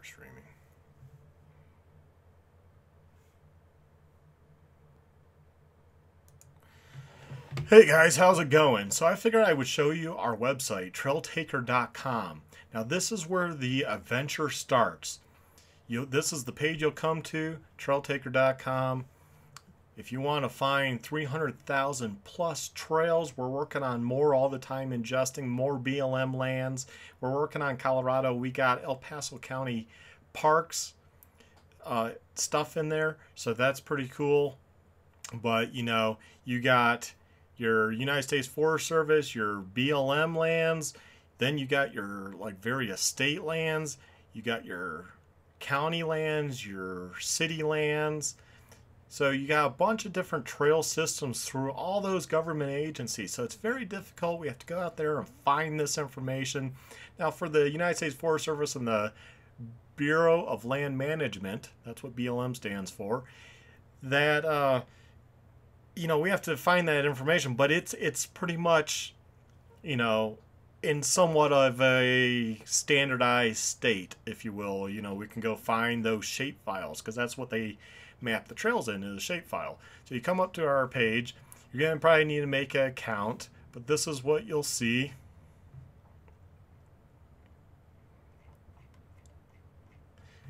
start streaming. Hey guys, how's it going? So I figured I would show you our website, trailtaker.com. Now this is where the adventure starts. This is the page you'll come to, trailtaker.com. If you want to find 300,000 plus trails, we're working on more all the time, ingesting more BLM lands. We're working on Colorado. We got El Paso County parks stuff in there, so that's pretty cool. But you know, you got your United States Forest Service, your BLM lands, then you got your like various state lands, you got your county lands, your city lands. So you got a bunch of different trail systems through all those government agencies. So it's very difficult. We have to go out there and find this information. Now for the United States Forest Service and the Bureau of Land Management, that's what BLM stands for, that you know, we have to find that information, but it's pretty much, you know, in somewhat of a standardized state, if you will. You know, we can go find those shape files because that's what they map the trails in, is a shape file. So you come up to our page, you're going to probably need to make an account, but this is what you'll see.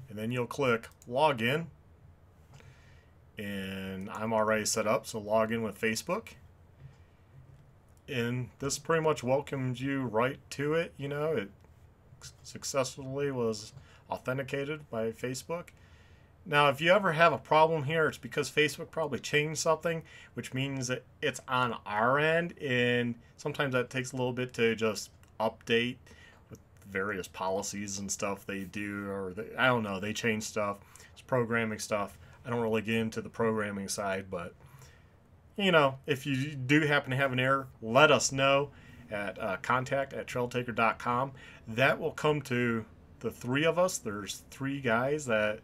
And then you'll click login. And I'm already set up, so log in with Facebook. And this pretty much welcomes you right to it. You know, it successfully was authenticated by Facebook. Now, if you ever have a problem here, it's because Facebook probably changed something, which means that it's on our end, and sometimes that takes a little bit to just update with various policies and stuff they do, or I don't know, they change stuff. It's programming stuff. I don't really get into the programming side, but you know, if you do happen to have an error, let us know at contact@trailtaker.com. That will come to the three of us. There's three guys that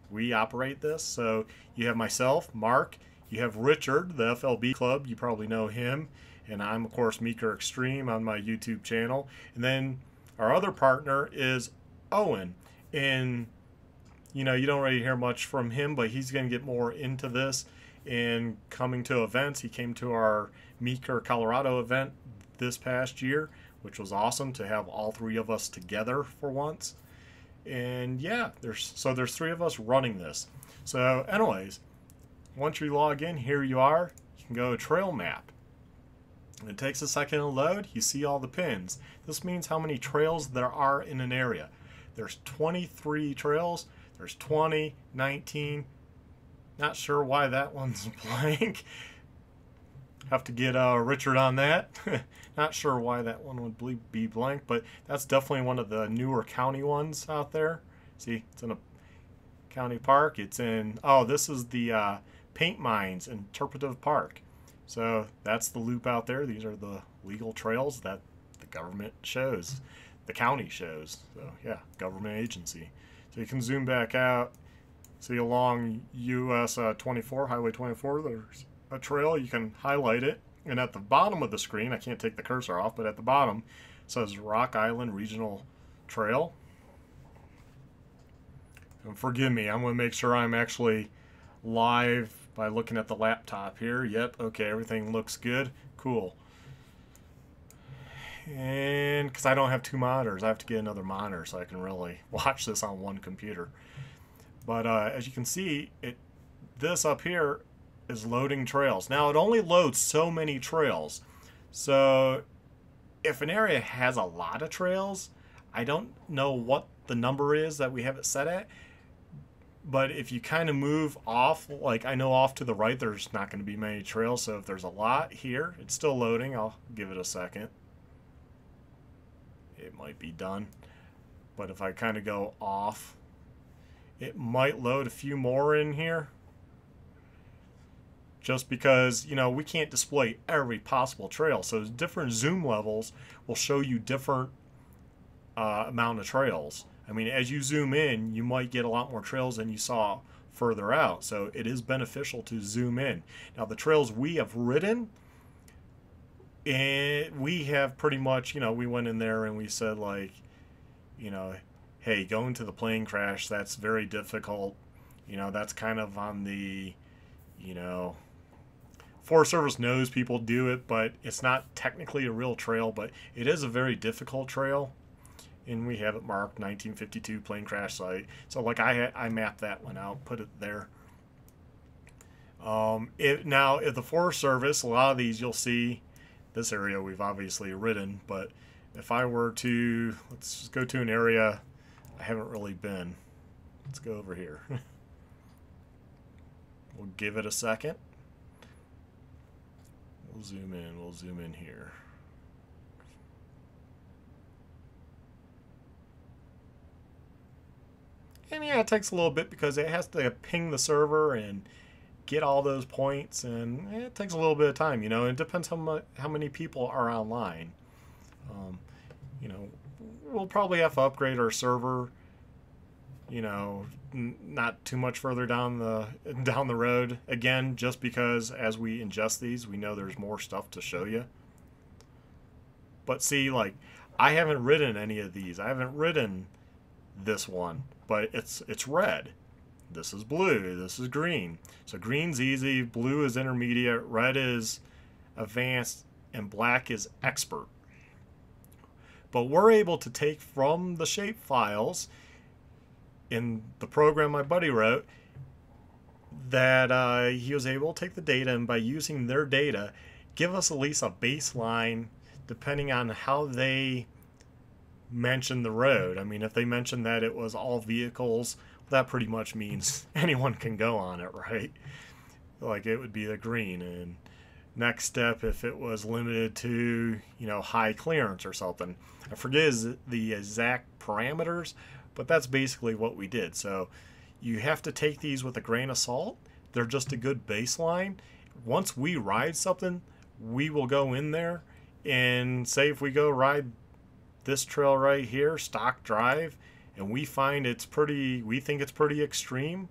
we operate this. So you have myself, Mark, you have Richard, the FLB Club, you probably know him, and I'm of course Meeker Extreme on my YouTube channel. And then our other partner is Owen, and you know, you don't really hear much from him, but he's going to get more into this and coming to events. He came to our Meeker, Colorado event this past year, which was awesome to have all three of us together for once. And yeah, there's three of us running this. So anyways, once you log in, here you are. You can go to Trail Map. It takes a second to load. You see all the pins. This means how many trails there are in an area. There's 23 trails. There's 20, 19. Not sure why that one's blank. Have to get Richard on that. Not sure why that one would be blank, but that's definitely one of the newer county ones out there. See, it's in a county park. It's in, oh, this is the Paint Mines Interpretive Park. So that's the loop out there. These are the legal trails that the government shows, the county shows. So yeah, government agency. So you can zoom back out, see along US 24, Highway 24, there's a trail. You can highlight it. And at the bottom of the screen, I can't take the cursor off, but at the bottom it says Rock Island Regional Trail. And forgive me, I'm going to make sure I'm actually live by looking at the laptop here. Yep, okay, everything looks good. Cool. And because I don't have two monitors, I have to get another monitor so I can really watch this on one computer. But as you can see, this up here is loading trails. Now it only loads so many trails. So if an area has a lot of trails, I don't know what the number is that we have it set at. But if you kind of move off, like I know off to the right, there's not going to be many trails. So if there's a lot here, it's still loading. I'll give it a second. It might be done. But if I kind of go off, it might load a few more in here. Just because, you know, we can't display every possible trail. So different zoom levels will show you different amount of trails. I mean, as you zoom in, you might get a lot more trails than you saw further out. So it is beneficial to zoom in. Now, the trails we have ridden, and we have pretty much, you know, we went in there and we said, like, you know, hey, going to the plane crash, that's very difficult. You know, that's kind of on the, you know, Forest Service knows people do it, but it's not technically a real trail, but it is a very difficult trail. And we have it marked 1952 plane crash site. So like I mapped that one out, put it there. Now, if the Forest Service, a lot of these you'll see, this area we've obviously ridden, but if I were to, let's just go to an area I haven't really been. Let's go over here. We'll give it a second. We'll zoom in here. And yeah, it takes a little bit because it has to ping the server and get all those points, and it takes a little bit of time, you know. It depends how many people are online. You know, we'll probably have to upgrade our server, you know, not too much further down the road again, just because as we ingest these, we know there's more stuff to show you. But see, like, I haven't ridden any of these. I haven't ridden this one, but it's red. This is blue. This is green. So green's easy, blue is intermediate, red is advanced, and black is expert. But we're able to take from the shape files in the program my buddy wrote that he was able to take the data, and by using their data, give us at least a baseline depending on how they mention the road. I mean, if they mention that it was all vehicles, that pretty much means anyone can go on it, right? Like, it would be the green. And next step, if it was limited to, you know, high clearance or something. I forget the exact parameters, but that's basically what we did. So you have to take these with a grain of salt. They're just a good baseline. Once we ride something, we will go in there and say if we go ride this trail right here, Stock Drive, and we find we think it's pretty extreme,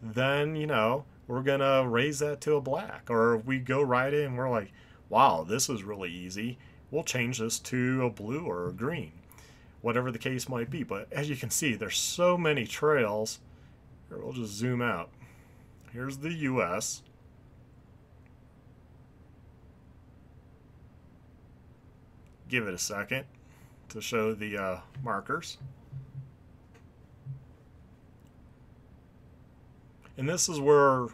then, you know, we're gonna raise that to a black. Or if we go ride it and we're like, wow, this is really easy, we'll change this to a blue or a green, whatever the case might be. But as you can see, there's so many trails. Here, we'll just zoom out. Here's the US. Give it a second to show the markers. And this is where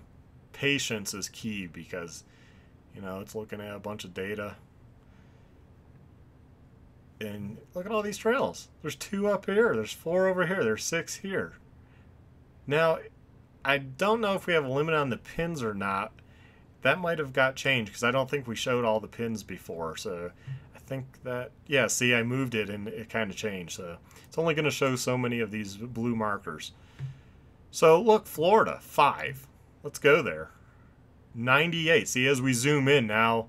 patience is key, because, you know, it's looking at a bunch of data. And look at all these trails. There's 2 up here, there's 4 over here, there's 6 here. Now, I don't know if we have a limit on the pins or not. That might have got changed, because I don't think we showed all the pins before. So I think that, yeah, see, I moved it and it kind of changed. So it's only going to show so many of these blue markers. So look, Florida, 5. Let's go there. 98. See, as we zoom in now,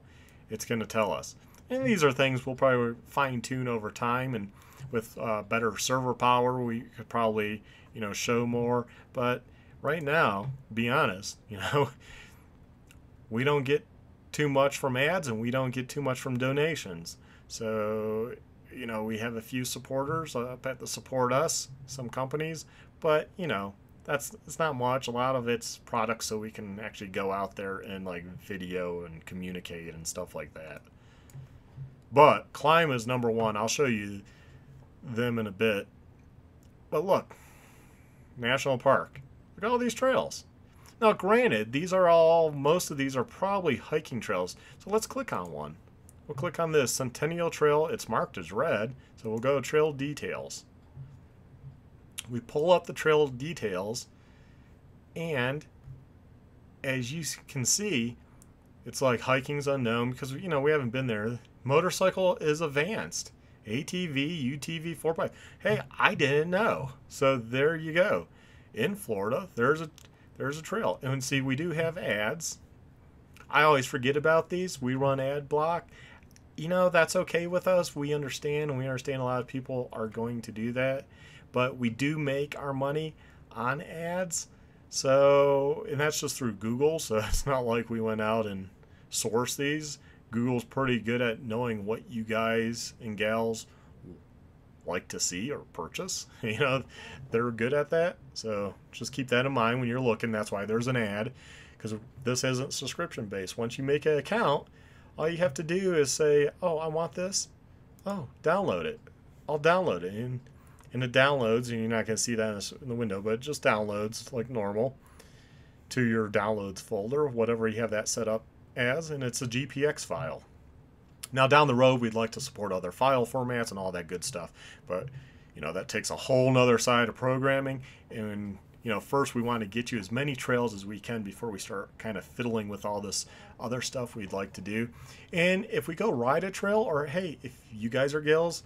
it's going to tell us. And these are things we'll probably fine-tune over time, and with better server power, we could probably, you know, show more. But right now, be honest, you know, we don't get too much from ads, and we don't get too much from donations. So, you know, we have a few supporters up at the Support Us, some companies, but, you know, it's not much. A lot of it's products, so we can actually go out there and like video and communicate and stuff like that. But climb is number 1. I'll show you them in a bit. But look, National Park. Look at all these trails. Now, granted, most of these are probably hiking trails. So let's click on one. We'll click on this Centennial Trail. It's marked as red, so we'll go to Trail Details. We pull up the trail details, and as you can see, it's like hiking's unknown because, you know, we haven't been there. Motorcycle is advanced. ATV, UTV, 4x. Hey, I didn't know. So there you go. In Florida, there's a trail. And see, we do have ads. I always forget about these. We run ad block. You know, that's okay with us. We understand, and we understand a lot of people are going to do that. But we do make our money on ads. So, and that's just through Google. So it's not like we went out and sourced these. Google's pretty good at knowing what you guys and gals like to see or purchase. You know, they're good at that. So just keep that in mind when you're looking. That's why there's an ad, because this isn't subscription based. Once you make an account, all you have to do is say, oh, I want this. Oh, download it. I'll download it. And it downloads, and you're not going to see that in the window, but it just downloads like normal to your downloads folder, whatever you have that set up as, and it's a GPX file. Now down the road, we'd like to support other file formats and all that good stuff, but you know, that takes a whole nother side of programming. And you know, first we want to get you as many trails as we can before we start kind of fiddling with all this other stuff we'd like to do. And if we go ride a trail, or hey, if you guys are gals,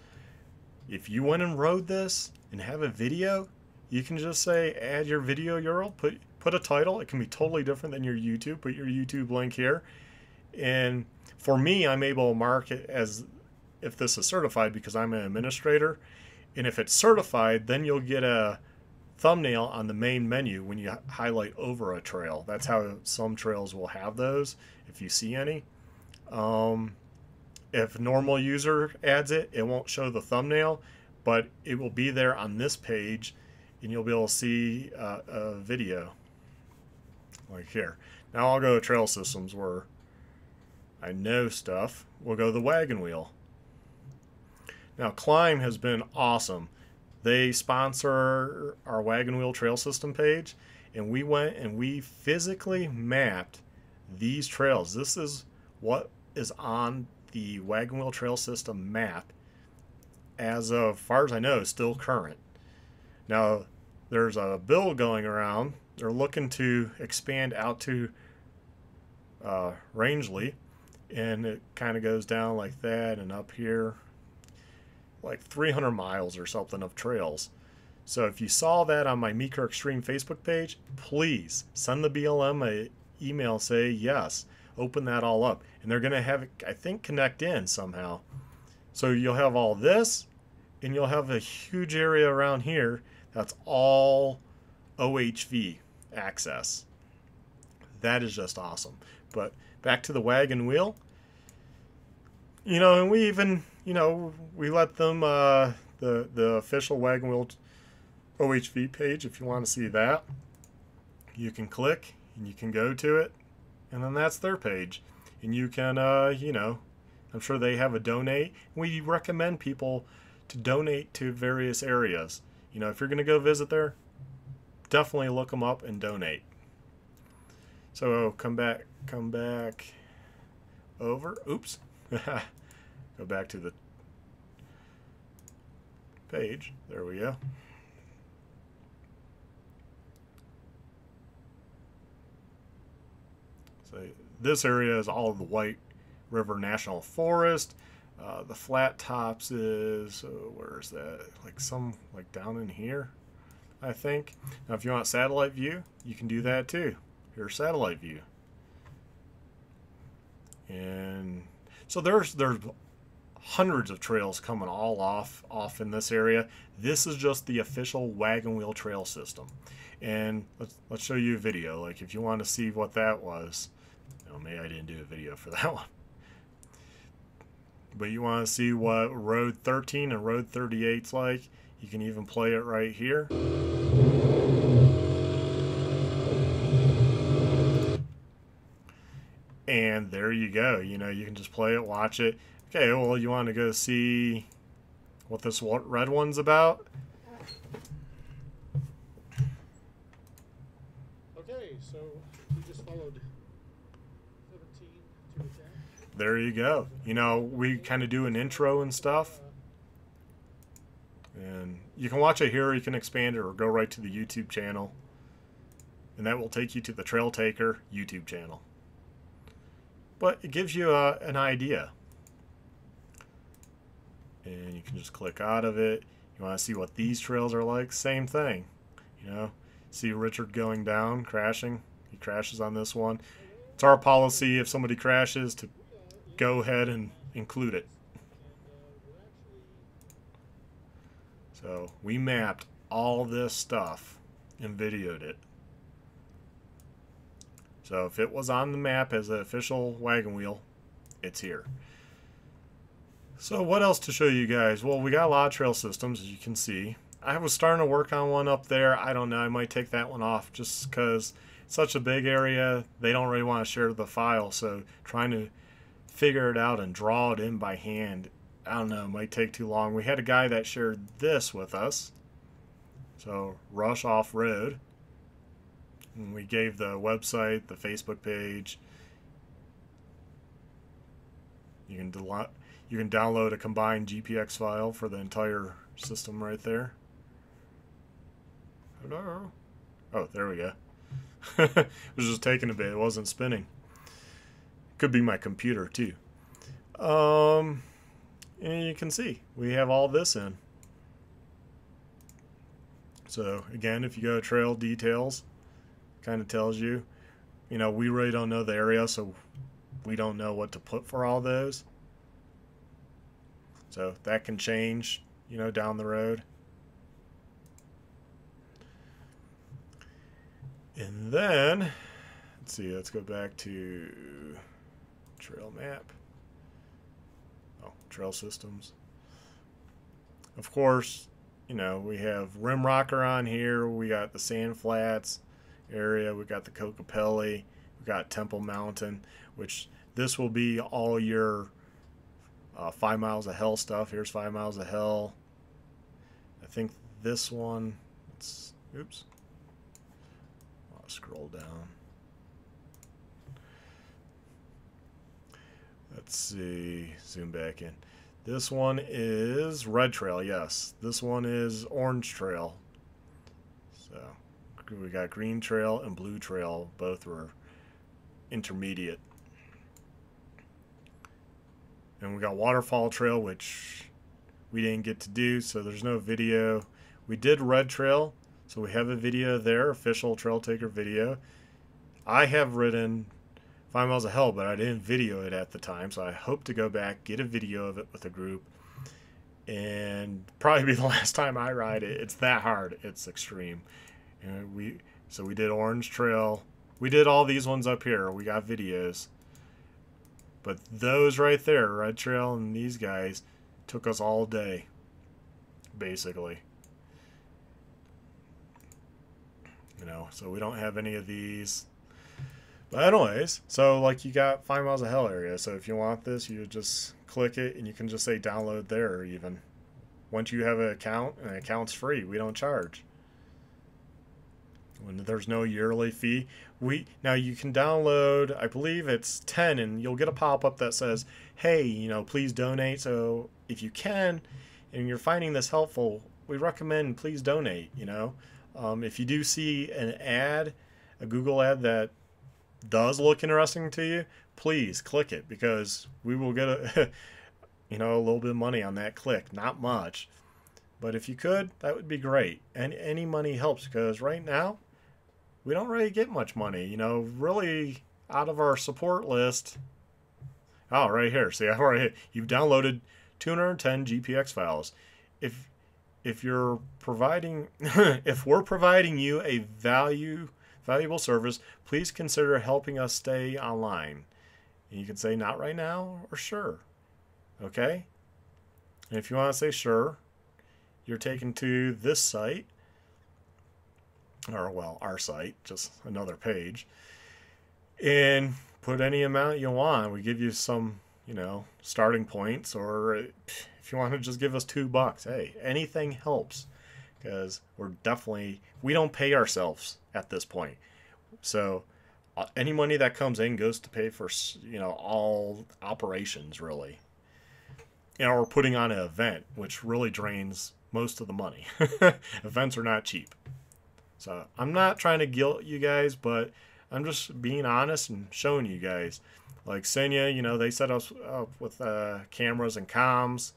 if you went and rode this and have a video, you can just say add your video URL, put a title. It can be totally different than your YouTube. Put your YouTube link here. And for me, I'm able to mark it as if this is certified because I'm an administrator. And if it's certified, then you'll get a thumbnail on the main menu when you highlight over a trail. That's how some trails will have those, if you see any. If a normal user adds it, it won't show the thumbnail, but it will be there on this page, and you'll be able to see a video like here. Now I'll go to Trail Systems where I know stuff. We'll go to the wagon wheel. Now Climb has been awesome. They sponsor our wagon wheel trail system page, and we went and we physically mapped these trails. This is what is on the wagon wheel trail system map as far as I know is still current. Now there's a bill going around. They're looking to expand out to Rangeley, and it kind of goes down like that and up here like 300 miles or something of trails. So if you saw that on my Meeker Extreme Facebook page, please send the BLM an email, say yes, open that all up, and they're going to have it, I think, connect in somehow. So you'll have all this, and you'll have a huge area around here that's all OHV access. That is just awesome. But back to the wagon wheel, you know, and we even, you know, we let them the official wagon wheel OHV page, if you want to see that, you can click and you can go to it, and then that's their page, and you can you know, I'm sure they have a donate. We recommend people to donate to various areas. You know, if you're going to go visit there, definitely look them up and donate. So come back over. Oops. Go back to the page. There we go. So this area is all of the White River National Forest. The Flat Tops is, where is that? Like down in here, I think. Now if you want satellite view, you can do that too. Here's satellite view. And so there's hundreds of trails coming all off in this area. This is just the official wagon wheel trail system. And let's show you a video. Like if you want to see what that was. No, maybe I didn't do a video for that one. But you want to see what Road 13 and Road 38's like, you can even play it right here. And there you go. You know, you can just play it, watch it. Okay, well, you want to go see what this red one's about? Okay, so we just followed 17 to attack. There you go. You know, we kind of do an intro and stuff. And you can watch it here, or you can expand it, or go right to the YouTube channel. And that will take you to the Trail Taker YouTube channel. But it gives you an idea. And you can just click out of it. You want to see what these trails are like? Same thing. You know, see Richard going down, crashing. He crashes on this one. It's our policy, if somebody crashes, to go ahead and include it. So we mapped all this stuff and videoed it. So if it was on the map as an official wagon wheel, it's here. So what else to show you guys? Well, we got a lot of trail systems, as you can see. I was starting to work on one up there. I don't know. I might take that one off just because it's such a big area. They don't really want to share the file. So trying to figure it out and draw it in by hand, I don't know, it might take too long. We had a guy that shared this with us. So Rush Off-Road. And we gave the website, the Facebook page. You can download a combined GPX file for the entire system right there. Hello. Oh, there we go. It was just taking a bit. It wasn't spinning. Could be my computer too. And you can see we have all this in. So again, if you go to trail details, kind of tells you, you know, we really don't know the area, so we don't know what to put for all those. So that can change, you know, down the road. And then, let's see, let's go back to trail map. Oh, trail systems. Of course, you know, we have Rim Rocker on here. We got the Sand Flats area. We got the Kokopelli. We got Temple Mountain, which this will be all your 5 Miles of Hell stuff. Here's 5 Miles of Hell. I think this one, oops. I'll scroll down. Let's see, zoom back in. This one is Red Trail, yes. This one is Orange Trail. So we got Green Trail and Blue Trail. Both were intermediate. And we got Waterfall Trail, which we didn't get to do, so there's no video. We did Red Trail, so we have a video there, official Trail Taker video. I have ridden 5 Miles of Hell, but I didn't video it at the time, so I hope to go back, get a video of it with a group, and probably be the last time I ride it. It's that hard. It's extreme. And we did Orange Trail. We did all these ones up here. We got videos. But those right there, Red Trail and these guys, took us all day, basically. You know, so we don't have any of these. But anyways, so like you got 5 Miles of Hell area. So if you want this, you just click it and you can just say download there even. Once you have an account, and the account's free. We don't charge. When there's no yearly fee. Now you can download, I believe it's 10, and you'll get a pop-up that says, hey, you know, please donate. So if you can, and you're finding this helpful, we recommend please donate, you know. If you do see an ad, a Google ad that does look interesting to you, please click it, because we will get a you know, a little bit of money on that click. Not much, but if you could, that would be great. And any money helps, because right now we don't really get much money, you know, really, out of our support list. Oh, right here, see, I've already, you've downloaded 210 GPX files. If you're providing if we're providing you a valuable service, please consider helping us stay online. And you can say not right now or sure. Okay? And if you want to say sure, you're taken to this site, or well, our site, just another page, and put any amount you want. We give you some, you know, starting points, or if you want to just give us $2, hey, anything helps, because we don't pay ourselves at this point. So any money that comes in goes to pay for, you know, all operations, really. You know, we're putting on an event, which really drains most of the money. Events are not cheap. So I'm not trying to guilt you guys, but I'm just being honest and showing you guys. Like Senya, you know, they set us up with cameras and comms.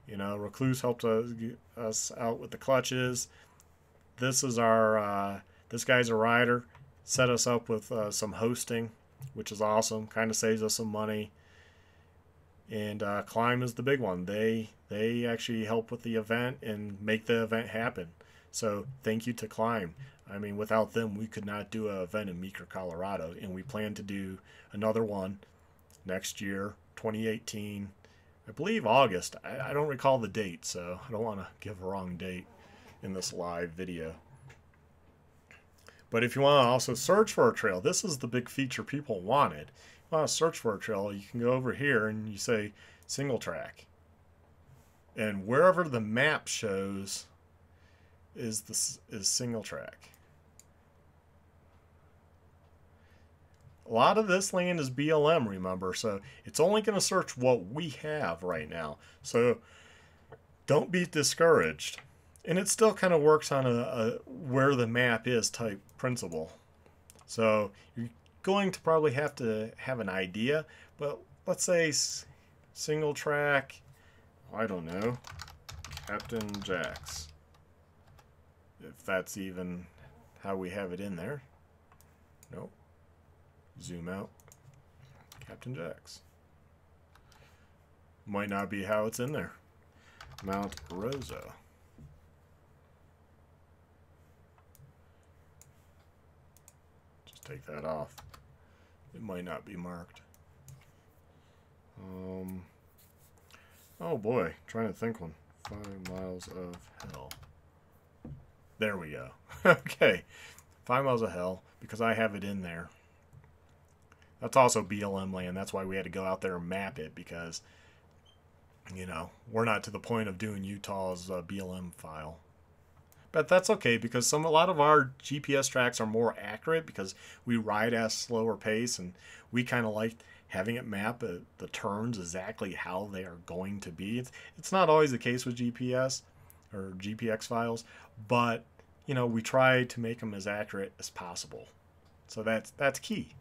You know, Recluse helped us out with the clutches. This is our, this guy's a rider. Set us up with some hosting, which is awesome. Kind of saves us some money. And Climb is the big one. They actually help with the event and make the event happen. So thank you to Climb. I mean, without them, we could not do an event in Meeker, Colorado. And we plan to do another one next year, 2018. I believe August. I don't recall the date, so I don't want to give a wrong date in this live video. But if you want to also search for a trail, this is the big feature people wanted. If you want to search for a trail, you can go over here and you say single track. And wherever the map shows is single track. A lot of this land is BLM, remember, so it's only going to search what we have right now. So don't be discouraged. And it still kind of works on a where the map is type principle. So you're going to probably have to have an idea, but let's say single track, I don't know, Captain Jack's. If that's even how we have it in there. Nope. Zoom out. Captain Jack's. Might not be how it's in there. Mount Rosa. Just take that off. It might not be marked. Oh boy, trying to think one. 5 miles of hell. There we go. Okay. 5 miles of hell, because I have it in there. That's also BLM land. That's why we had to go out there and map it, because, you know, we're not to the point of doing Utah's BLM file. But that's okay, because a lot of our GPS tracks are more accurate because we ride at a slower pace, and we kind of like having it map the turns exactly how they are going to be. It's not always the case with GPS or GPX files, but, you know, we try to make them as accurate as possible. So that's key.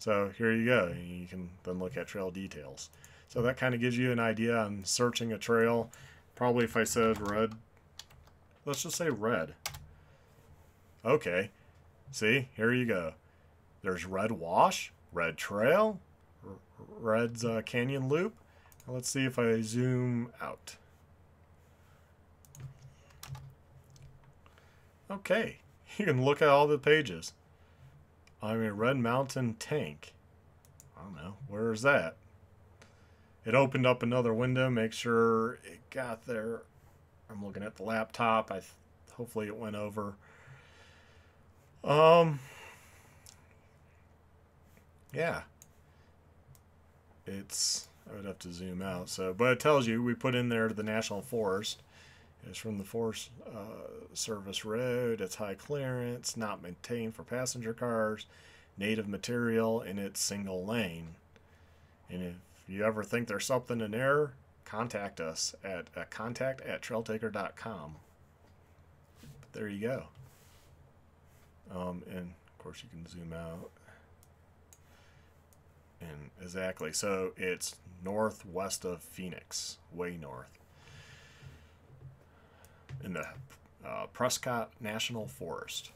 So here you go. You can then look at trail details. So that kind of gives you an idea on searching a trail. Probably if I said red, let's just say red. Okay. See, here you go. There's Red Wash, Red Trail, Red's Canyon Loop. Now let's see if I zoom out. Okay. You can look at all the pages. I mean, Red Mountain Tank. I don't know. Where is that? It opened up another window. Make sure it got there. I'm looking at the laptop. Hopefully it went over. Yeah. I would have to zoom out. But it tells you we put in there the National Forest. It's from the Forest Service Road. It's high clearance, not maintained for passenger cars, native material, and it's single lane. And if you ever think there's something in error, contact us at contact@trailtaker.com. But there you go. And of course you can zoom out. And exactly, so it's northwest of Phoenix, way north. In the Prescott National Forest.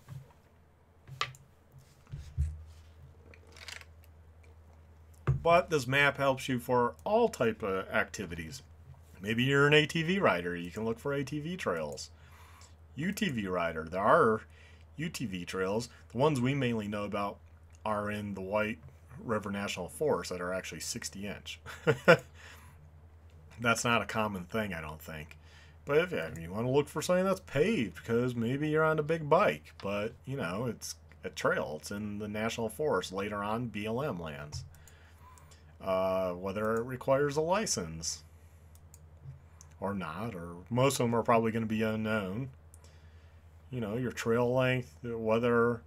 But this map helps you for all type of activities. Maybe you're an ATV rider. You can look for ATV trails. UTV rider. There are UTV trails. The ones we mainly know about are in the White River National Forest that are actually 60-inch. That's not a common thing, I don't think. But if you want to look for something that's paved, because maybe you're on a big bike, but, you know, it's a trail. It's in the National Forest, later on BLM lands. Whether it requires a license or not, or most of them are probably going to be unknown. You know, your trail length, whether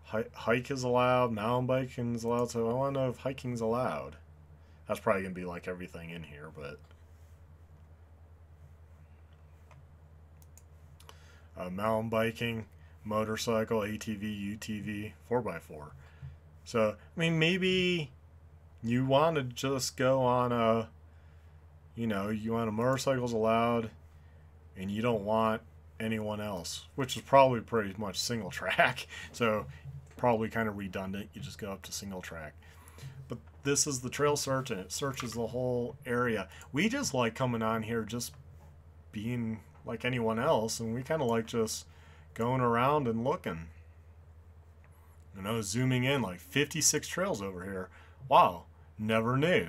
hike is allowed, mountain biking is allowed. So I want to know if hiking's allowed. That's probably going to be like everything in here, but... mountain biking, motorcycle, ATV, UTV, 4x4. So, I mean, maybe you want to just go on a, you know, you want a motorcycle's allowed and you don't want anyone else, which is probably pretty much single track. So, probably kind of redundant. You just go up to single track. But this is the trail search, and it searches the whole area. We just like coming on here just being like anyone else, and we kind of like just going around and looking, you know, zooming in, like 56 trails over here. Wow, never knew.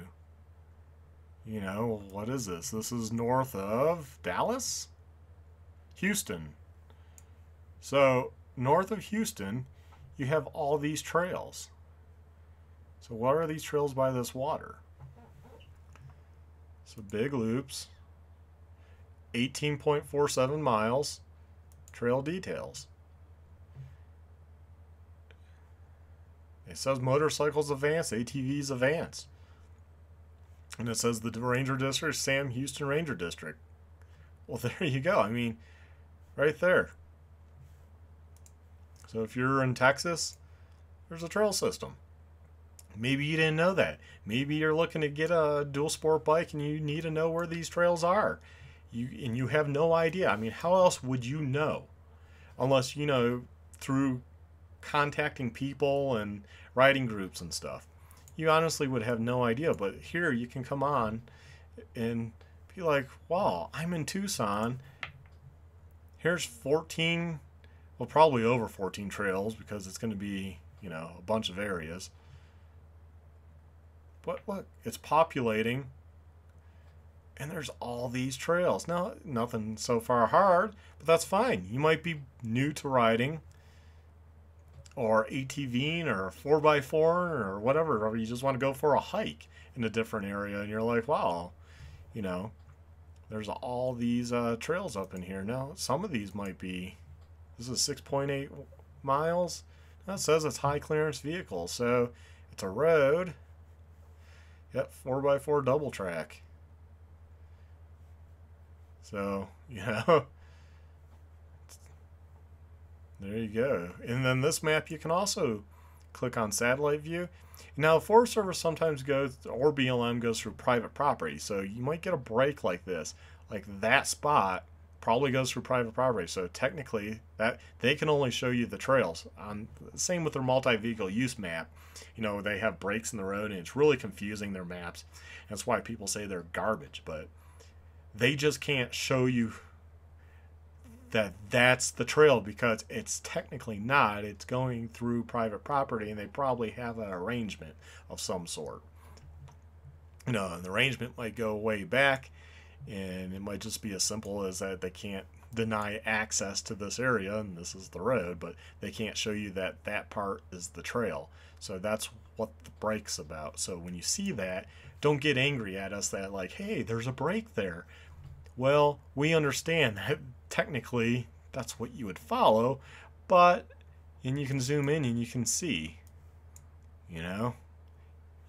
You know, what is this? This is north of Dallas? Houston. So, north of Houston, you have all these trails. So, what are these trails by this water? So, big loops, 18.47 miles, trail details. It says motorcycles advance, ATVs advance. And it says the Ranger District, Sam Houston Ranger District. Well, there you go. I mean, right there. So if you're in Texas, there's a trail system. Maybe you didn't know that. Maybe you're looking to get a dual sport bike and you need to know where these trails are. You have no idea. I mean, how else would you know? Unless, you know, through contacting people and riding groups and stuff. You honestly would have no idea. But here you can come on and be like, wow, I'm in Tucson. Here's 14, well, probably over 14 trails because it's going to be, you know, a bunch of areas. But look, it's populating and there's all these trails. Now, nothing so far hard, but that's fine. You might be new to riding or ATVing or 4x4 or whatever, or you just want to go for a hike in a different area and you're like, wow, you know, there's all these trails up in here. Now, some of these might be, this is 6.8 miles. That says it's high clearance vehicle, so it's a road. Yep, 4x4 double track. So, you know, there you go. And then this map, you can also click on satellite view. Now, Forest Service sometimes goes, or BLM goes through private property. So you might get a break like this. Like that spot probably goes through private property. So technically, that they can only show you the trails. Same with their multi-vehicle use map. You know, they have breaks in the road, and it's really confusing, their maps. That's why people say they're garbage. But they just can't show you that that's the trail because it's technically not. It's going through private property, and they probably have an arrangement of some sort. You know, and the arrangement might go way back, and it might just be as simple as that they can't deny access to this area, and this is the road, but they can't show you that that part is the trail. So that's what the break's about. So when you see that, don't get angry at us that like, hey, there's a break there. Well, we understand that technically that's what you would follow, but, and you can zoom in and you can see, you know,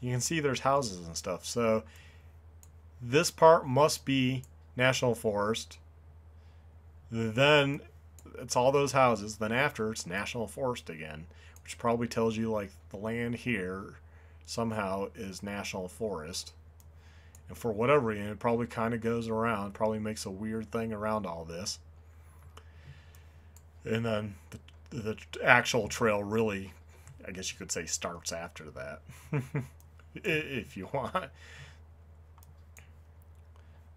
you can see there's houses and stuff. So this part must be National Forest. Then it's all those houses. Then after it's National Forest again, which probably tells you like the land here somehow is National Forest. And for whatever reason, it probably kind of goes around, probably makes a weird thing around all this. And then the actual trail really, I guess you could say, starts after that. If you want.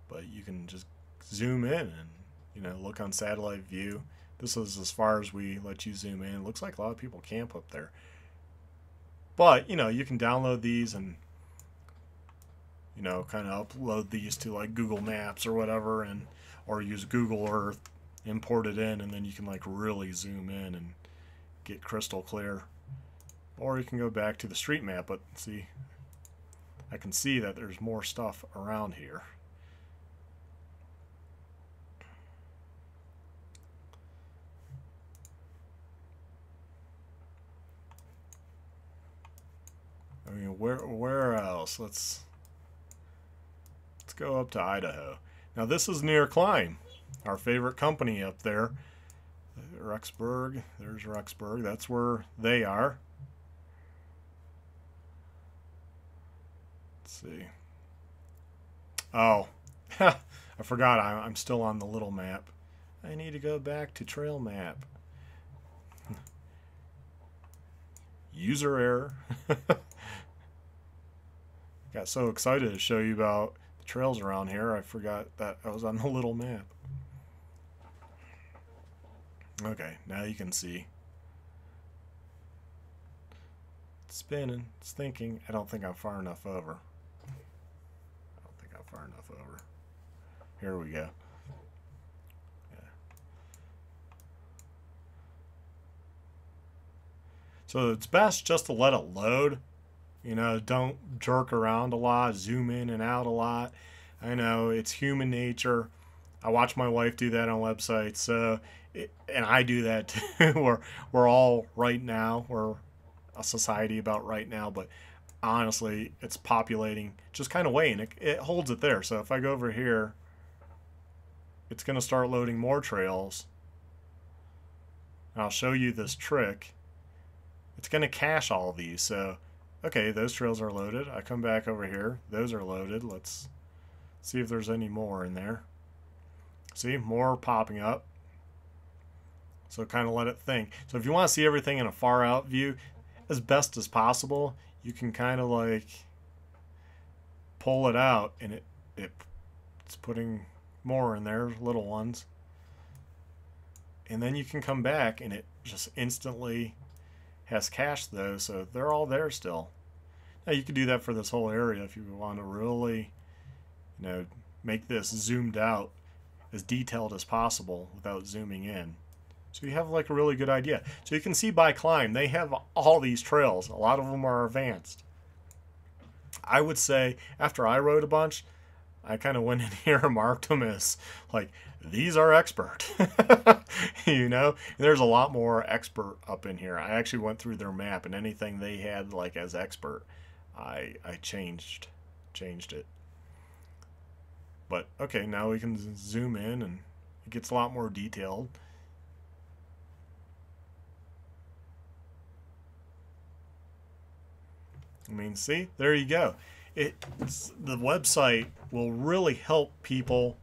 But you can just zoom in and, you know, look on satellite view. This is as far as we let you zoom in. It looks like a lot of people camp up there. But, you know, you can download these and, you know, kind of upload these to like Google Maps or whatever, and or use Google Earth, import it in, and then you can like really zoom in and get crystal clear. Or you can go back to the street map, but see, I can see that there's more stuff around here. I mean, where else? Let's go up to Idaho. Now this is near Klein, our favorite company up there. Rexburg, there's Rexburg. That's where they are. Let's see. Oh, I forgot. I'm still on the little map. I need to go back to trail map. User error. Got so excited to show you about the trails around here, I forgot that I was on the little map. Okay, now you can see. It's spinning, it's thinking. I don't think I'm far enough over. far enough over. Here we go. Yeah. So it's best just to let it load. You know, don't jerk around a lot, zoom in and out a lot. I know it's human nature. I watch my wife do that on websites, so and I do that too. We're all right now. We're a society about right now, but honestly, it's populating just kind of waiting. It holds it there. So if I go over here, it's going to start loading more trails. And I'll show you this trick. It's going to cache all of these. So, okay, those trails are loaded. I come back over here. Those are loaded. Let's see if there's any more in there. See, more popping up. So kind of let it think. So if you want to see everything in a far out view, as best as possible, you can kind of like pull it out, and it's putting more in there, little ones. And then you can come back and it just instantly has cached those, so they're all there still. Now you could do that for this whole area if you want to really, you know, make this zoomed out as detailed as possible without zooming in. So you have like a really good idea. So you can see by climb, they have all these trails. A lot of them are advanced. I would say after I rode a bunch, I kind of went in here and marked them as like, these are expert. You know, and there's a lot more expert up in here. I actually went through their map, and anything they had like as expert, I changed it. But okay, now we can zoom in and it gets a lot more detailed. I mean, see, there you go. The website will really help people,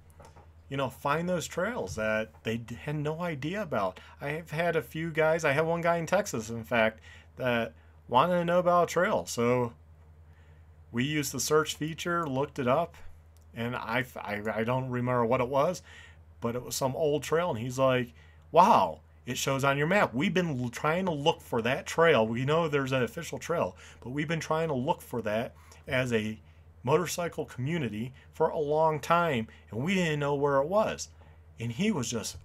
you know, find those trails that they had no idea about. I have had a few guys, I have one guy in Texas, in fact, that wanted to know about a trail. So we used the search feature, looked it up, and I don't remember what it was, but it was some old trail, and he's like, wow, it shows on your map. We've been trying to look for that trail. We know there's an official trail, but we've been trying to look for that as a motorcycle community for a long time, and we didn't know where it was. And he was just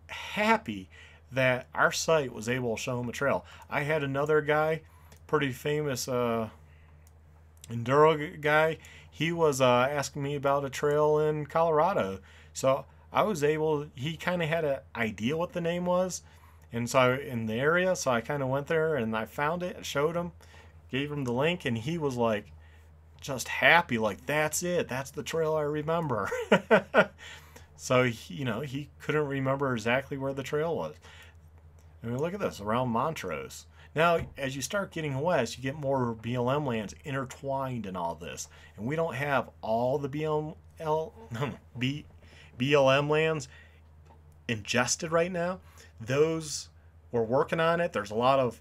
happy that our site was able to show him a trail. I had another guy, pretty famous enduro guy. He was asking me about a trail in Colorado. So I was able, he kind of had an idea what the name was. And so in the area, so I kind of went there and I found it, showed him, gave him the link, and he was like, just happy, like, that's it, that's the trail I remember. So you know, he couldn't remember exactly where the trail was. I mean, look at this, around Montrose. Now as you start getting west, you get more BLM lands intertwined in all this, and we don't have all the BLM lands ingested right now. Those, we're working on it. There's a lot of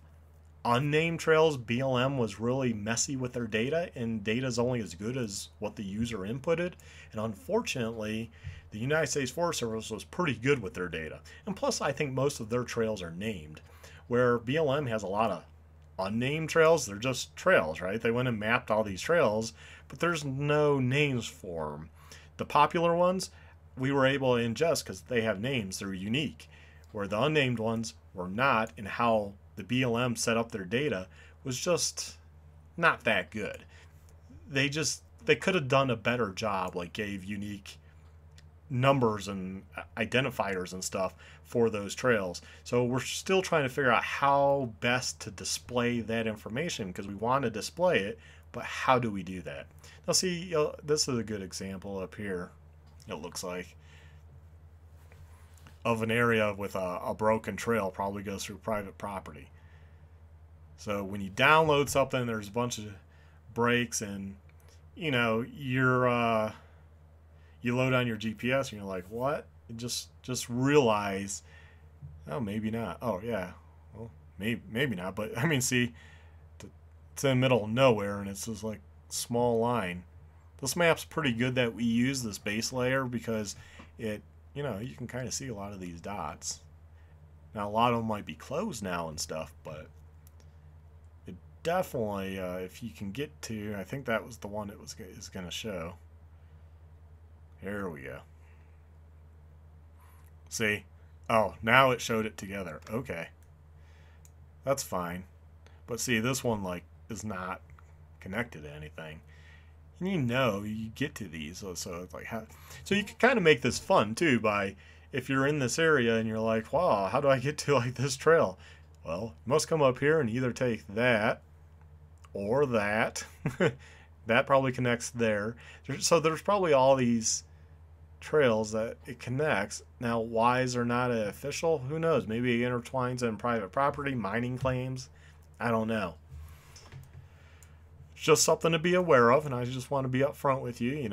unnamed trails. BLM was really messy with their data, and data is only as good as what the user inputted. And unfortunately, the United States Forest Service was pretty good with their data. And plus, I think most of their trails are named, where BLM has a lot of unnamed trails. They're just trails, right? They went and mapped all these trails, but there's no names for them. The popular ones, we were able to ingest because they have names. They're unique, where the unnamed ones were not, and how the BLM set up their data was just not that good. They could have done a better job, like gave unique numbers and identifiers and stuff for those trails. So we're still trying to figure out how best to display that information, because we want to display it, but how do we do that? Now see, this is a good example up here, it looks like, of an area with a broken trail, probably goes through private property. So when you download something, there's a bunch of breaks, and you know, you load on your GPS and you're like, what? And just realize, oh, maybe not. Oh yeah, well, maybe not. But I mean, see, it's in the middle of nowhere, and it's just like small line. This map's pretty good that we use this base layer, because it, you know, you can kind of see a lot of these dots. Now a lot of them might be closed now and stuff, but it definitely, if you can get to, I think that was the one it is going to show. There we go. See? Oh, now it showed it together. Okay. That's fine. But see, this one, like, is not connected to anything. And you get to these. So it's like, so you can kind of make this fun, too, by if you're in this area and you're like, wow, how do I get to, like, this trail? Well, you must come up here and either take that or that. That probably connects there. So there's probably all these trails that it connects. Now, why is there not an official? Who knows? Maybe it intertwines in private property, mining claims. I don't know. It's just something to be aware of, and I just want to be upfront with you.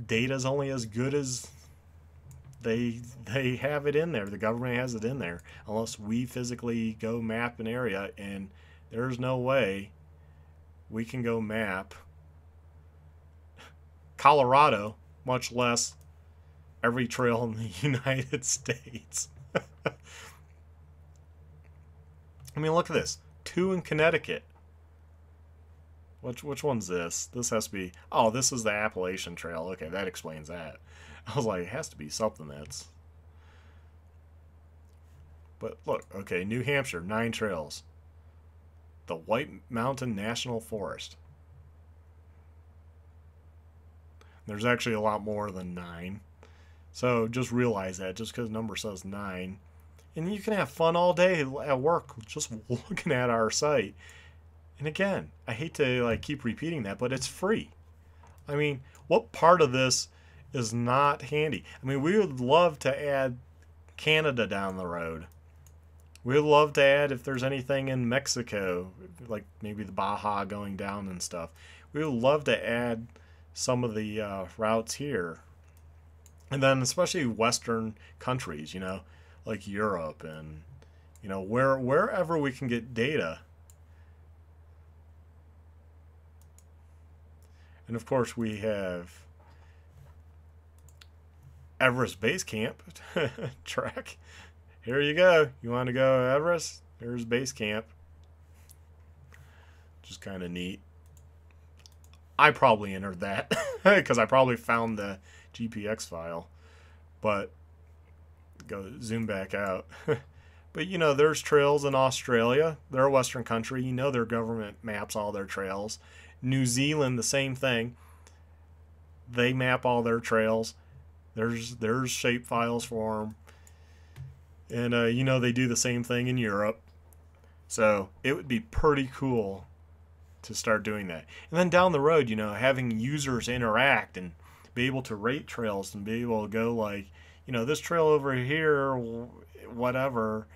Data is only as good as they have it in there. The government has it in there, unless we physically go map an area, and there's no way we can go map Colorado, much less every trail in the United States. I mean, look at this. 2 in Connecticut. Which one's this? This has to be... Oh, this is the Appalachian Trail. Okay, that explains that. I was like, it has to be something that's... But look, okay, New Hampshire, 9 trails. The White Mountain National Forest. There's actually a lot more than 9. So just realize that just because the number says 9. And you can have fun all day at work just looking at our site. And again, I hate to like keep repeating that, but it's free. I mean, what part of this is not handy? I mean, we would love to add Canada down the road. We would love to add if there's anything in Mexico, like maybe the Baja going down and stuff. We would love to add some of the routes here. And then especially Western countries, like Europe and, wherever we can get data. And of course we have Everest Base Camp track. Here you go. You want to go Everest? Here's Base Camp. Just kind of neat. I probably entered that because I probably found the GPX file. But go zoom back out. But there's trails in Australia. They're a Western country. Their government maps all their trails. New Zealand, the same thing. They map all their trails. There's shape files for them. And, they do the same thing in Europe. So it would be pretty cool to start doing that. And then down the road, having users interact and be able to rate trails and be able to go like, this trail over here, whatever,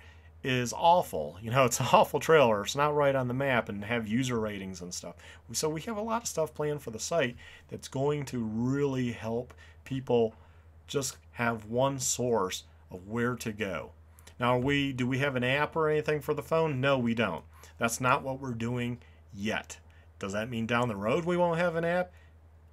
is awful. It's an awful trail or it's not right on the map, and have user ratings and stuff. So we have a lot of stuff planned for the site that's going to really help people just have one source of where to go. Now, do we have an app or anything for the phone? No, we don't. That's not what we're doing yet. Does that mean down the road we won't have an app?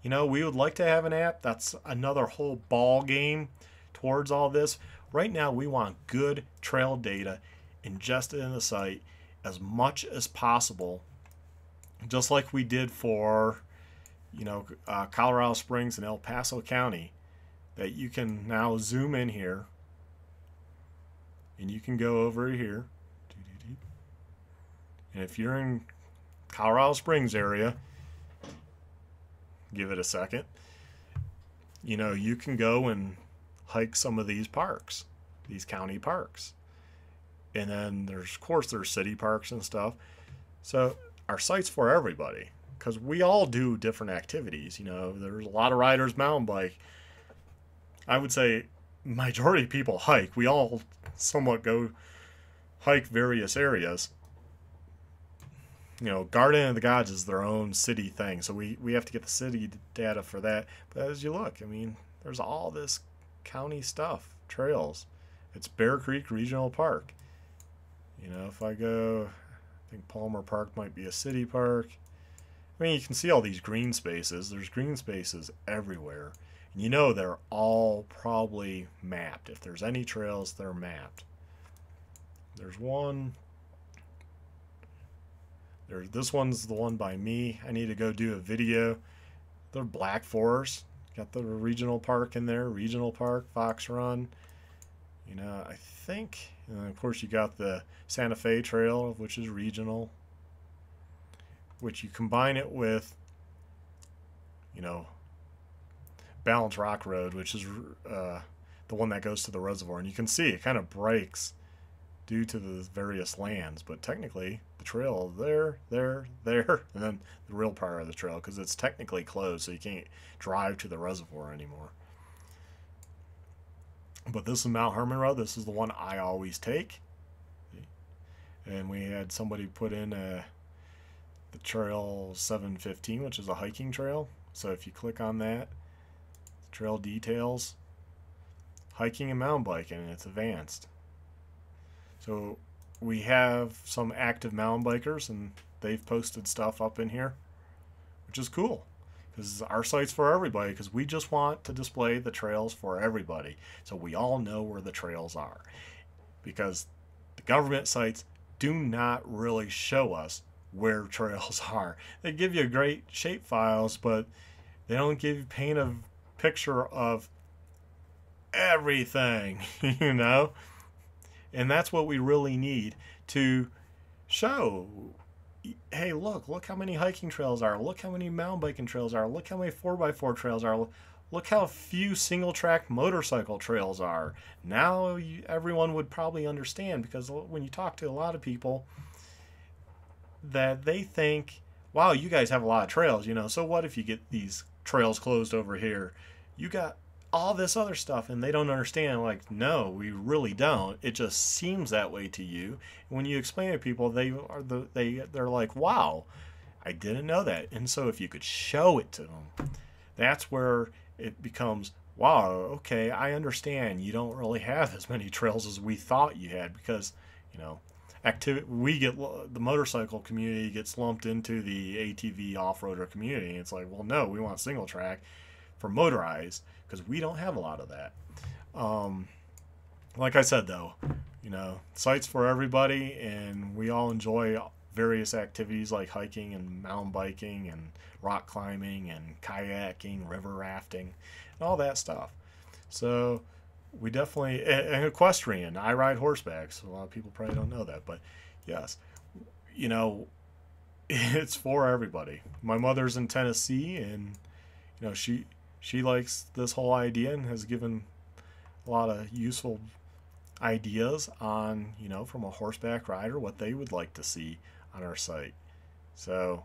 We would like to have an app. That's another whole ball game towards all this. Right now, we want good trail data ingested in the site as much as possible, just like we did for, Colorado Springs and El Paso County, that you can now zoom in here and you can go over here. And if you're in Colorado Springs area, give it a second, you can go and hike some of these parks, these county parks. And then there's city parks and stuff. So our site's for everybody, because we all do different activities. There's a lot of riders mountain bike. I would say majority of people hike. We all somewhat go hike various areas. Garden of the Gods is their own city thing, so we have to get the city data for that. But as you look, there's all this county stuff, trails. It's Bear Creek Regional Park. If I go, I think Palmer Park might be a city park. You can see all these green spaces. There's green spaces everywhere. And they're all probably mapped. If there's any trails, they're mapped. There's one. This one's the one by me. I need to go do a video. They're Black Forest. Got the regional park in there, regional park, Fox Run. You know, I think, and of course you got the Santa Fe Trail, which is regional, which you combine it with, you know, Balance Rock Road, which is the one that goes to the reservoir. And you can see it kind of breaks due to the various lands, but technically the trail there, and then the real part of the trail, because it's technically closed, so you can't drive to the reservoir anymore. But this is Mount Herman Road. This is the one I always take. And we had somebody put in the trail 715, which is a hiking trail. So if you click on that, trail details, hiking and mountain biking, and it's advanced. So we have some active mountain bikers, and they've posted stuff up in here, which is cool. Because our site's for everybody, because we just want to display the trails for everybody, so we all know where the trails are. Because the government sites do not really show us where trails are. They give you great shape files, but they don't paint a picture of everything, you know? And that's what we really need to show. Hey, look how many hiking trails are. Look how many mountain biking trails are. Look how many 4x4 trails are. Look how few single track motorcycle trails are. Now everyone would probably understand, because when you talk to a lot of people, that they think, wow, you guys have a lot of trails, you know, so what if you get these trails closed over here? You got all this other stuff, and they don't understand. Like, no, we really don't. It just seems that way to you. And when you explain to people, they're like, wow, I didn't know that. And so if you could show it to them, that's where it becomes, wow, okay, I understand you don't really have as many trails as we thought you had, because, you know, the motorcycle community gets lumped into the ATV off-roader community. It's like, well, no, we want single track for motorized, because we don't have a lot of that. Like I said, though, you know, sites for everybody, and we all enjoy various activities like hiking and mountain biking and rock climbing and kayaking, river rafting, and all that stuff. So we definitely, and equestrian, I ride horseback, so a lot of people probably don't know that, but yes, you know, it's for everybody. My mother's in Tennessee, and you know, she likes this whole idea and has given a lot of useful ideas on, you know, from a horseback rider, what they would like to see on our site. So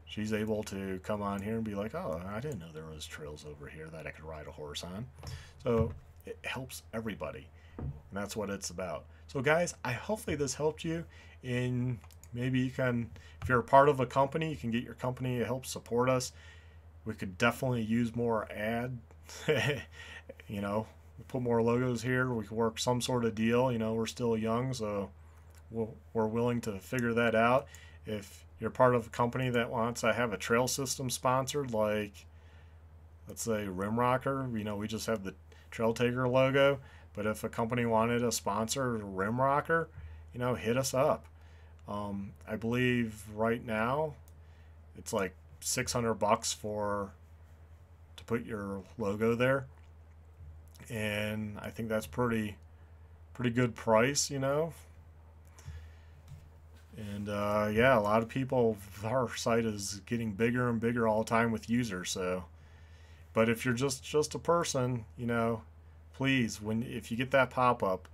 she's able to come on here and be like, oh, I didn't know there was trails over here that I could ride a horse on. So it helps everybody, and that's what it's about. So guys, hopefully this helped you. In maybe you can, if you're a part of a company, you can get your company to help support us. We could definitely use more ad. You know, put more logos here. We could work some sort of deal. You know, we're still young, so we're willing to figure that out. If you're part of a company that wants to have a trail system sponsored, like let's say Rimrocker, you know, we just have the Trail Taker logo, but if a company wanted to sponsor Rimrocker, you know, hit us up. I believe right now it's like $600 to put your logo there, and I think that's pretty good price, you know. And yeah, a lot of people, our site is getting bigger and bigger all the time with users. So, but if you're just a person, you know, please, if you get that pop-up,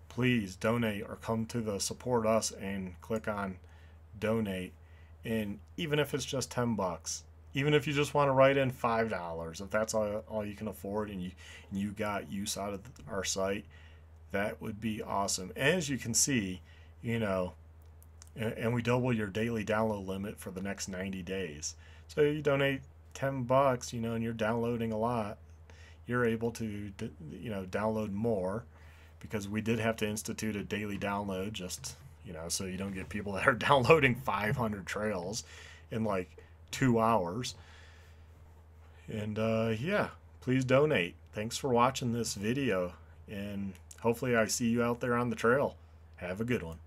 please donate or come to the support us and click on donate. And even if it's just $10, even if you just want to write in $5, if that's all you can afford, and you got use out of our site, that would be awesome. And as you can see, you know, and we double your daily download limit for the next 90 days. So you donate $10, you know, and you're downloading a lot, you're able to, you know, download more, because we did have to institute a daily download, just, you know, so you don't get people that are downloading 500 trails in like 2 hours. And yeah, please donate. Thanks for watching this video, and hopefully I see you out there on the trail. Have a good one.